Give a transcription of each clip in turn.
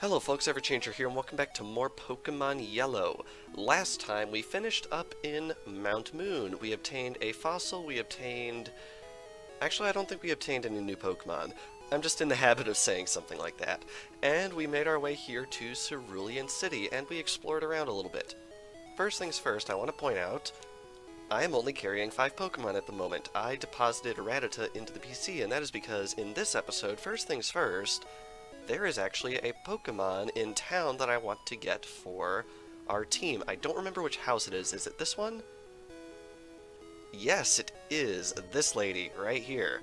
Hello folks, Everchanger here, and welcome back to more Pokemon Yellow. Last time we finished up in Mount Moon. We obtained a fossil, Actually, I don't think we obtained any new Pokemon. I'm just in the habit of saying something like that. And we made our way here to Cerulean City, and we explored around a little bit. First things first, I want to point out, I am only carrying 5 Pokemon at the moment. I deposited Rattata into the PC, and that is because in this episode, first things first, there is actually a Pokemon in town that I want to get for our team. I don't remember which house it is. Is it this one? Yes, it is. This lady, right here.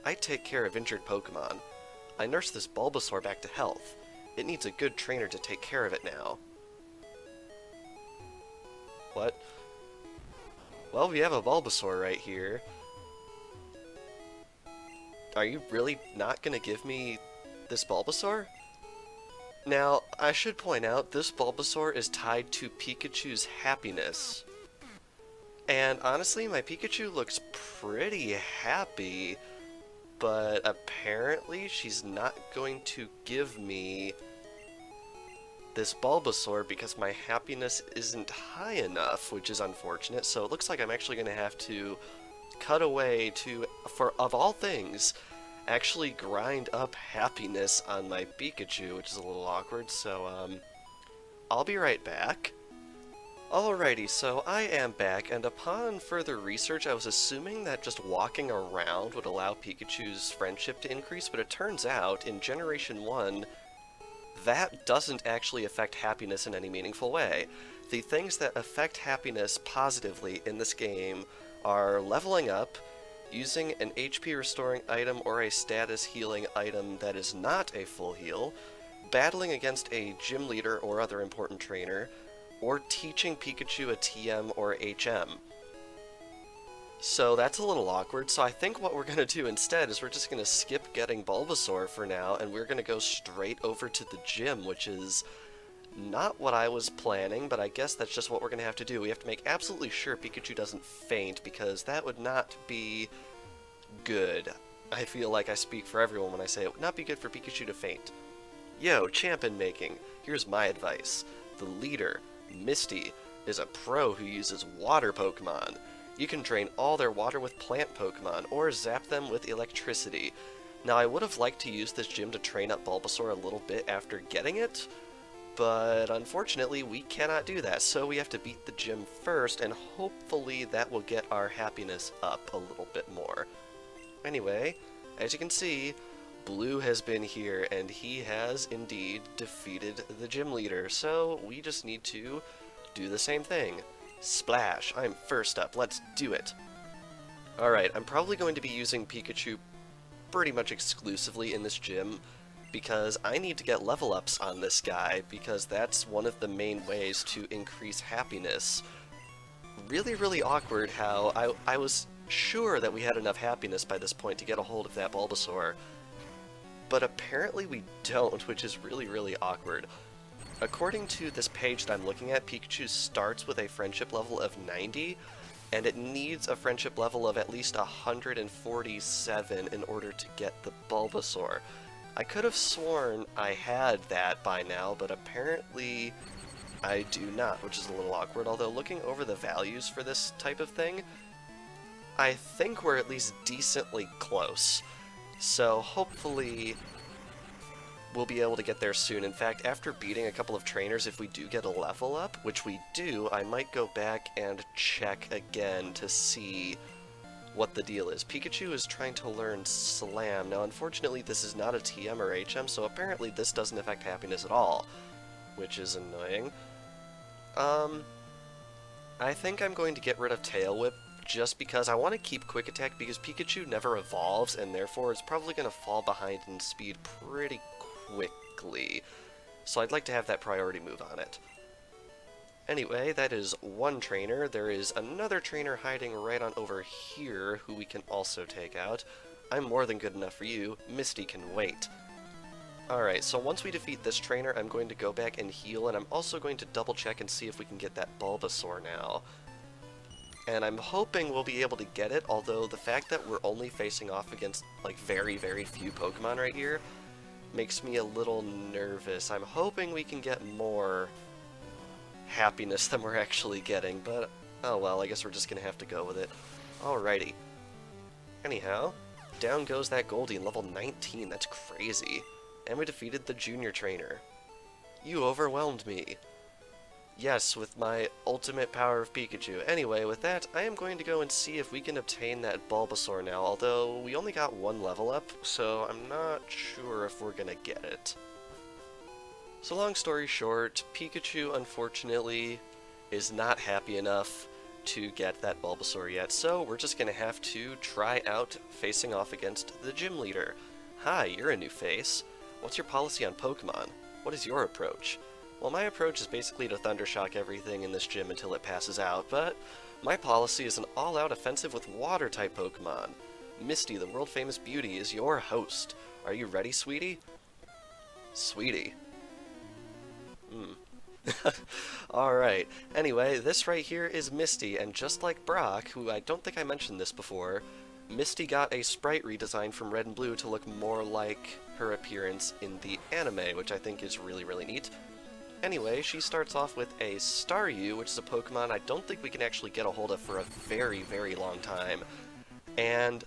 I take care of injured Pokemon. I nurse this Bulbasaur back to health. It needs a good trainer to take care of it now. What? Well, we have a Bulbasaur right here. Are you really not gonna give me this Bulbasaur? Now, I should point out, this Bulbasaur is tied to Pikachu's happiness. And honestly, my Pikachu looks pretty happy, but apparently she's not going to give me this Bulbasaur because my happiness isn't high enough, which is unfortunate. So it looks like I'm actually going to have to cut away to, of all things, actually grind up happiness on my Pikachu, which is a little awkward, so, I'll be right back. Alrighty, so I am back, and upon further research, I was assuming that just walking around would allow Pikachu's friendship to increase, but it turns out, in Generation 1, that doesn't actually affect happiness in any meaningful way. The things that affect happiness positively in this game are leveling up, using an HP restoring item or a status healing item that is not a full heal, battling against a gym leader or other important trainer, or teaching Pikachu a TM or HM. So that's a little awkward, so I think what we're going to do instead is we're just going to skip getting Bulbasaur for now, and we're going to go straight over to the gym, which is not what I was planning, but I guess that's just what we're going to have to do. We have to make absolutely sure Pikachu doesn't faint, because that would not be good. I feel like I speak for everyone when I say it would not be good for Pikachu to faint. Yo, champion making. Here's my advice. The leader, Misty, is a pro who uses water Pokemon. You can drain all their water with plant Pokemon, or zap them with electricity. Now, I would have liked to use this gym to train up Bulbasaur a little bit after getting it, but unfortunately we cannot do that, so we have to beat the gym first, and hopefully that will get our happiness up a little bit more. Anyway, as you can see, Blue has been here, and he has indeed defeated the gym leader, so we just need to do the same thing. Splash! I'm first up, let's do it! Alright, I'm probably going to be using Pikachu pretty much exclusively in this gym, because I need to get level ups on this guy, because that's one of the main ways to increase happiness. Really awkward how I was sure that we had enough happiness by this point to get a hold of that Bulbasaur, but apparently we don't, which is really awkward. According to this page that I'm looking at, Pikachu starts with a friendship level of 90, and it needs a friendship level of at least 147 in order to get the Bulbasaur. I could have sworn I had that by now, but apparently I do not, which is a little awkward, although looking over the values for this type of thing, I think we're at least decently close. So hopefully we'll be able to get there soon. In fact, after beating a couple of trainers, if we do get a level up, which we do, I might go back and check again to see what the deal is. Pikachu is trying to learn Slam. Now, unfortunately, this is not a TM or HM, so apparently this doesn't affect happiness at all, which is annoying. I think I'm going to get rid of Tail Whip just because I want to keep Quick Attack, because Pikachu never evolves, and therefore it's probably going to fall behind in speed pretty quickly. So I'd like to have that priority move on it. Anyway, that is one trainer. There is another trainer hiding right on over here who we can also take out. I'm more than good enough for you. Misty can wait. Alright, so once we defeat this trainer, I'm going to go back and heal, and I'm also going to double check and see if we can get that Bulbasaur now. And I'm hoping we'll be able to get it, although the fact that we're only facing off against, like, very few Pokemon right here makes me a little nervous. I'm hoping we can get more happiness than we're actually getting, but oh well, I guess we're just gonna have to go with it. Alrighty. Anyhow, down goes that Goldie in level 19, that's crazy. And we defeated the junior trainer. You overwhelmed me. Yes, with my ultimate power of Pikachu. Anyway, with that, I am going to go and see if we can obtain that Bulbasaur now, although we only got one level up, so I'm not sure if we're gonna get it. So long story short, Pikachu, unfortunately, is not happy enough to get that Bulbasaur yet, so we're just gonna have to try out facing off against the gym leader. Hi, you're a new face. What's your policy on Pokemon? What is your approach? Well, my approach is basically to Thundershock everything in this gym until it passes out, but my policy is an all-out offensive with Water-type Pokemon. Misty, the world-famous beauty, is your host. Are you ready, sweetie? Sweetie. Alright, anyway, this right here is Misty, and just like Brock, who I don't think I mentioned this before, Misty got a sprite redesign from Red and Blue to look more like her appearance in the anime, which I think is really, really neat. Anyway, she starts off with a Staryu, which is a Pokemon I don't think we can actually get a hold of for a very, very long time. And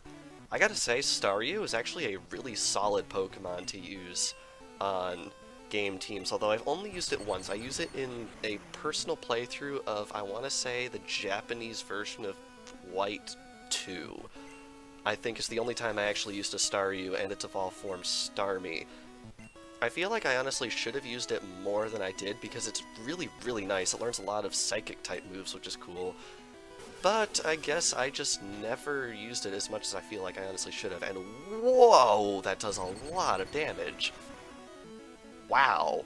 I gotta say, Staryu is actually a really solid Pokemon to use on game teams, although I've only used it once. I use it in a personal playthrough of, I want to say, the Japanese version of White 2. I think is the only time I actually used a Staryu, and its evolved form Starmie. I feel like I honestly should have used it more than I did, because it's really, really nice. It learns a lot of Psychic-type moves, which is cool. But I guess I just never used it as much as I feel like I honestly should have. And whoa, that does a lot of damage. Wow.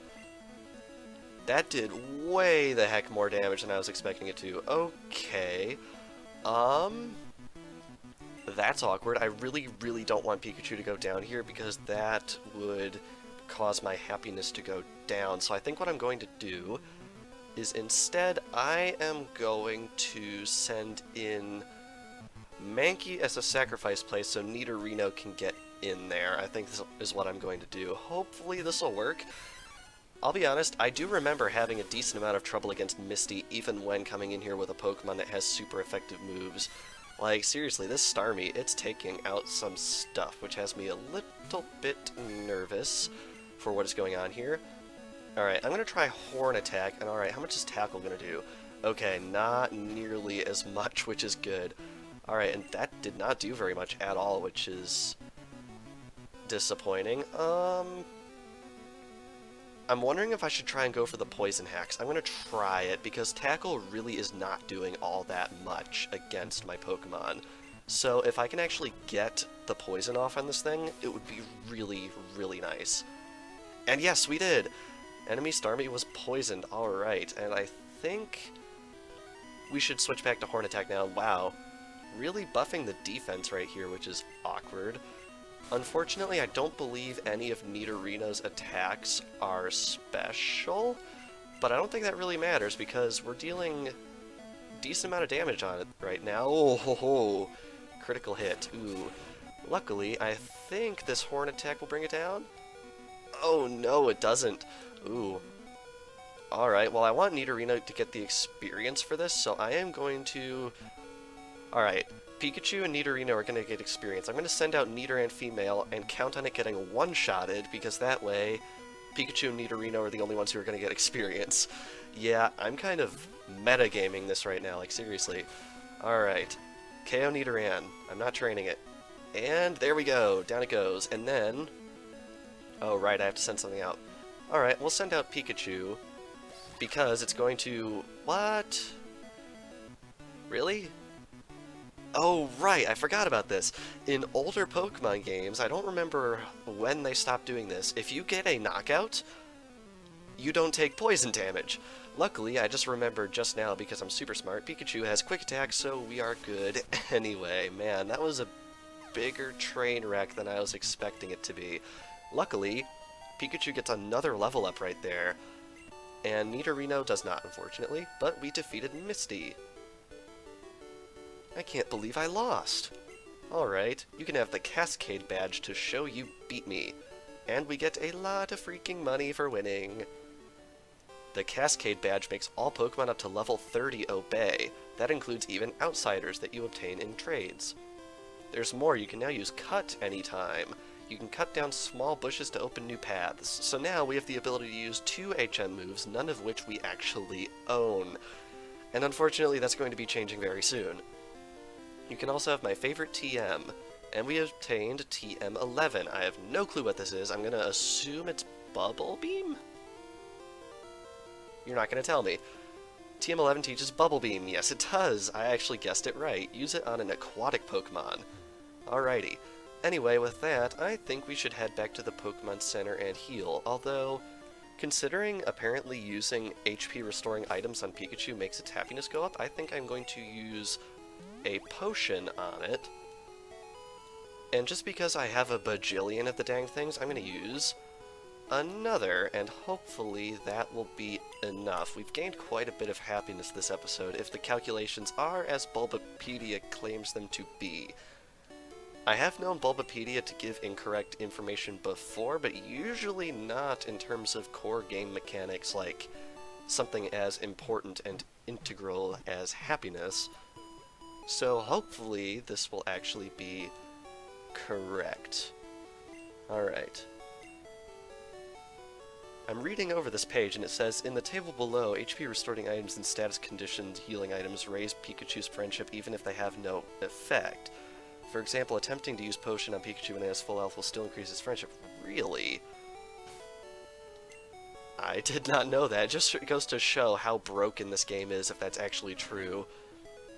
That did way the heck more damage than I was expecting it to. Okay. That's awkward. I really, really don't want Pikachu to go down here, because that would cause my happiness to go down. So I think what I'm going to do is instead I am going to send in Mankey as a sacrifice play so Nidorino can get in there. I think this is what I'm going to do. Hopefully this will work. I'll be honest, I do remember having a decent amount of trouble against Misty even when coming in here with a Pokemon that has super effective moves. Like, seriously, this Starmie, it's taking out some stuff, which has me a little bit nervous for what is going on here. Alright, I'm going to try Horn Attack, and alright, how much is Tackle going to do? Okay, not nearly as much, which is good. Alright, and that did not do very much at all, which is disappointing. I'm wondering if I should try and go for the Poison Hacks. I'm going to try it, because Tackle really is not doing all that much against my Pokemon. So if I can actually get the poison off on this thing, it would be really, really nice. And yes, we did! Enemy Starmie was poisoned, alright, and I think we should switch back to Horn Attack now. Wow, really buffing the defense right here, which is awkward. Unfortunately, I don't believe any of Nidorino's attacks are special, but I don't think that really matters because we're dealing a decent amount of damage on it right now. Oh, ho, ho. Critical hit. Ooh. Luckily, I think this Horn Attack will bring it down. Oh, no, it doesn't. Ooh. Alright, well, I want Nidorino to get the experience for this, so I am going to... Alright, Pikachu and Nidorino are going to get experience. I'm going to send out Nidoran Female and count on it getting one-shotted, because that way Pikachu and Nidorino are the only ones who are going to get experience. Yeah, I'm kind of metagaming this right now, like, seriously. Alright, KO Nidoran. I'm not training it. And there we go, down it goes. And then... Oh, right, I have to send something out. Alright, we'll send out Pikachu, because it's going to... What? Really? Oh, right, I forgot about this. In older Pokemon games, I don't remember when they stopped doing this. If you get a knockout, you don't take poison damage. Luckily, I just remembered just now because I'm super smart, Pikachu has quick attack, so we are good anyway. Man, that was a bigger train wreck than I was expecting it to be. Luckily, Pikachu gets another level up right there, and Nidorino does not, unfortunately, but we defeated Misty. I can't believe I lost. Alright, you can have the Cascade badge to show you beat me. And we get a lot of freaking money for winning. The Cascade badge makes all Pokemon up to level 30 obey. That includes even outsiders that you obtain in trades. There's more, you can now use Cut anytime. You can cut down small bushes to open new paths. So now we have the ability to use 2 HM moves, none of which we actually own. And unfortunately that's going to be changing very soon. You can also have my favorite TM. And we obtained TM11. I have no clue what this is. I'm going to assume it's Bubble Beam? You're not going to tell me. TM11 teaches Bubble Beam. Yes, it does. I actually guessed it right. Use it on an aquatic Pokemon. Alrighty. Anyway, with that, I think we should head back to the Pokemon Center and heal. Although, considering apparently using HP restoring items on Pikachu makes its happiness go up, I think I'm going to use a potion on it. And just because I have a bajillion of the dang things, I'm going to use another, and hopefully that will be enough. We've gained quite a bit of happiness this episode, if the calculations are as Bulbapedia claims them to be. I have known Bulbapedia to give incorrect information before, but usually not in terms of core game mechanics like something as important and integral as happiness. So hopefully this will actually be correct. Alright. I'm reading over this page and it says, in the table below, HP restoring items and status conditions healing items raise Pikachu's friendship even if they have no effect. For example, attempting to use potion on Pikachu when it has full health will still increase his friendship. Really? I did not know that. It just goes to show how broken this game is if that's actually true.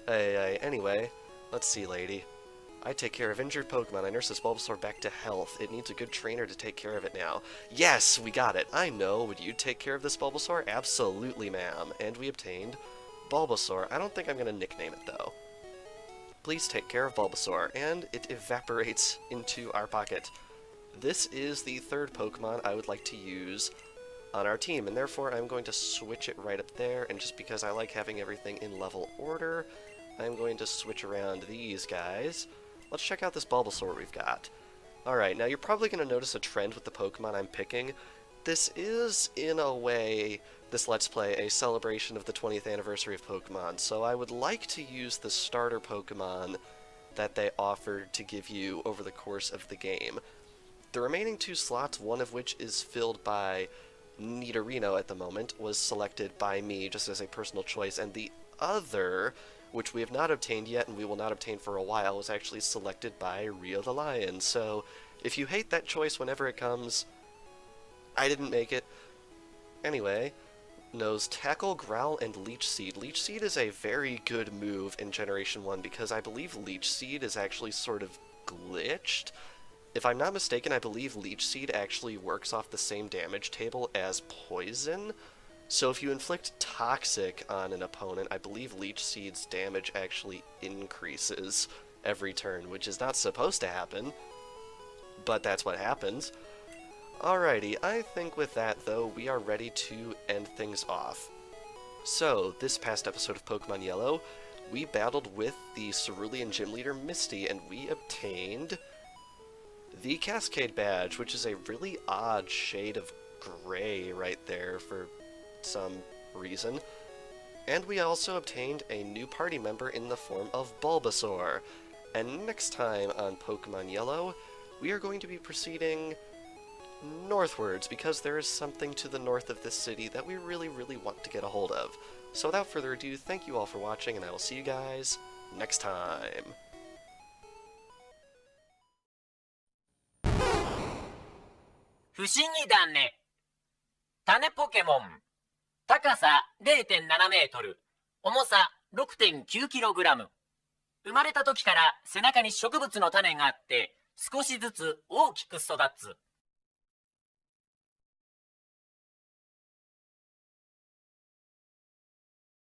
Anyway, let's see, lady. I take care of injured Pokemon. I nurse this Bulbasaur back to health. It needs a good trainer to take care of it now. Yes, we got it. I know. Would you take care of this Bulbasaur? Absolutely, ma'am. And we obtained Bulbasaur. I don't think I'm going to nickname it, though. Please take care of Bulbasaur. And it evaporates into our pocket. This is the third Pokemon I would like to use on our team, and therefore I'm going to switch it right up there, and just because I like having everything in level order, I'm going to switch around these guys. Let's check out this Bulbasaur we've got. Alright, now you're probably going to notice a trend with the Pokemon I'm picking. This is, in a way, this Let's Play, a celebration of the 20th anniversary of Pokemon, so I would like to use the starter Pokemon that they offered to give you over the course of the game. The remaining 2 slots, one of which is filled by Nidorino at the moment, was selected by me just as a personal choice, and the other, which we have not obtained yet and we will not obtain for a while, was actually selected by Rio the Lion. So if you hate that choice whenever it comes, I didn't make it. Anyway, knows Tackle, Growl, and Leech Seed. Leech Seed is a very good move in Generation 1 because I believe Leech Seed is actually sort of glitched. If I'm not mistaken, I believe Leech Seed actually works off the same damage table as Poison. So if you inflict Toxic on an opponent, I believe Leech Seed's damage actually increases every turn, which is not supposed to happen, but that's what happens. Alrighty, I think with that, though, we are ready to end things off. So, this past episode of Pokemon Yellow, we battled with the Cerulean Gym Leader Misty, and we obtained the Cascade badge, which is a really odd shade of gray right there for some reason. And we also obtained a new party member in the form of Bulbasaur. And next time on Pokemon Yellow, we are going to be proceeding northwards, because there is something to the north of this city that we really, really want to get a hold of. So without further ado, thank you all for watching, and I will see you guys next time. 不思議だね。種ポケモン。高さ 0.7 メートル。重さ 6.9 キログラム。生まれた時から背中に植物の種があって、少しずつ大きく育つ。